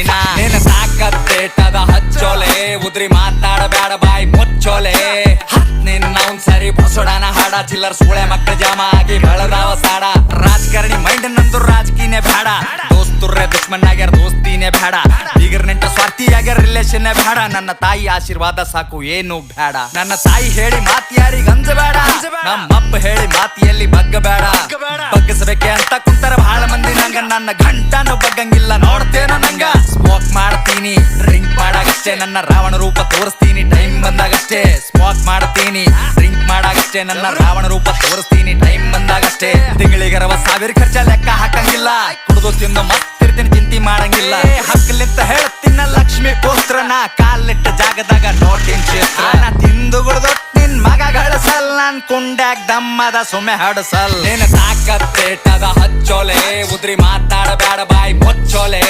ಹಾಡಿನ ನಿನ್ನ ತಾಕತ್ತೇಟದ ಹಚ್ಚೋಲೆ ಉದ್ರಿ ಮಾತಾಡಬೇಡ ಬಾಯಿ ಮುಚ್ಚೋಲೆ ನಿನ್ನ ಅವ್ನ್ ಸರಿ ಬಸೋಡನ ಹಾಡ ಚಿಲ್ಲರ್ ಸೂಳೆ ಮಕ್ಕಳ ಜಾಮ ಆಗಿ ಬೆಳದಾವ ಸಾಡ ರಾಜಕಾರಣಿ ಮೈಂಡ್ ನಂದು ರಾಜಕೀಯನೇ ಬೇಡ ದೋಸ್ತುರ್ರೆ ದುಶ್ಮನ್ ಆಗ್ಯಾರ ದೋಸ್ತಿನೇ ಬೇಡ ಬೀಗರ್ ನೆಂಟ ಸ್ವಾರ್ಥಿ ಆಗ್ಯಾರ ರಿಲೇಷನ್ ಬೇಡ ನನ್ನ ತಾಯಿ ಆಶೀರ್ವಾದ ಸಾಕು ಏನು ಬೇಡ ನನ್ನ ತಾಯಿ ಹೇಳಿ ಮಾತಿ ಯಾರಿಗ ಅಂಜಬೇಡ ನಮ್ಮಪ್ಪ ಹೇಳಿ ಮಾತಿಯಲ್ಲಿ ಬಗ್ಗಬೇಡ ಬಗ್ಗಿಸಬೇಕೆ ಅಂತ ಕುಂತರ ಬಹಳ ಮಂದಿ ನಂಗ ನನ್ನ ಗಂಟನು ಬಗ್ಗಂಗಿಲ್ಲ ನೋಡ್ತೇನ ನಂಗ ಸ್ಮೋಕ್ ಮಾಡ್ತೀನಿ ಡ್ರಿಂಕ್ ಮಾಡಾಗಷ್ಟೇ ನನ್ನ ರಾವಣ ರೂಪ ತೋರಿಸ್ತೀನಿ ಟೈಮ್ ಬಂದಾಗಷ್ಟೇ ಸ್ಮೋಕ್ ಮಾಡ್ತೀನಿ ಡ್ರಿಂಕ್ ಮಾಡಾಗಷ್ಟೇ ನನ್ನ ರಾವಣ ರೂಪ ತೋರಿಸ್ತೀನಿ ಟೈಮ್ ಬಂದಾಗಷ್ಟೇ ತಿಂಗಳಿಗರವ ಸಾವಿರ ಖರ್ಚ ಲೆಕ್ಕ ಹಾಕಂಗಿಲ್ಲ ಕುಡಿದು ತಿಂದು ಮತ್ತಿರ್ತೀನಿ ಚಿಂತೆ ಮಾಡಂಗಿಲ್ಲ ಹಕ್ಕಲಿಂತ ಹೇಳ್ತೀನ ಲಕ್ಷ್ಮಿ ಪುತ್ರನ ಕಾಲಿಟ್ಟ ಜಾಗದಾಗ ನೋಟಿನ್ ಕ್ಷೇತ್ರ ನಾ ತಿಂದು ಗುಡ್ದು ನಿನ್ ಮಗ ಗಳಿಸಲ್ ನನ್ ಕುಂಡ್ಯಾಗ ದಮ್ಮದ ಸುಮ್ಮೆ ಹಡಸಲ್ ನಿನ್ನ ತಾಕತ್ತೇಟದ ಹಚ್ಚೋಲೆ ಉದ್ರಿ ಮಾತಾಡಬೇಡ ಬಾಯಿ ಮುಚ್ಚೋಲೆ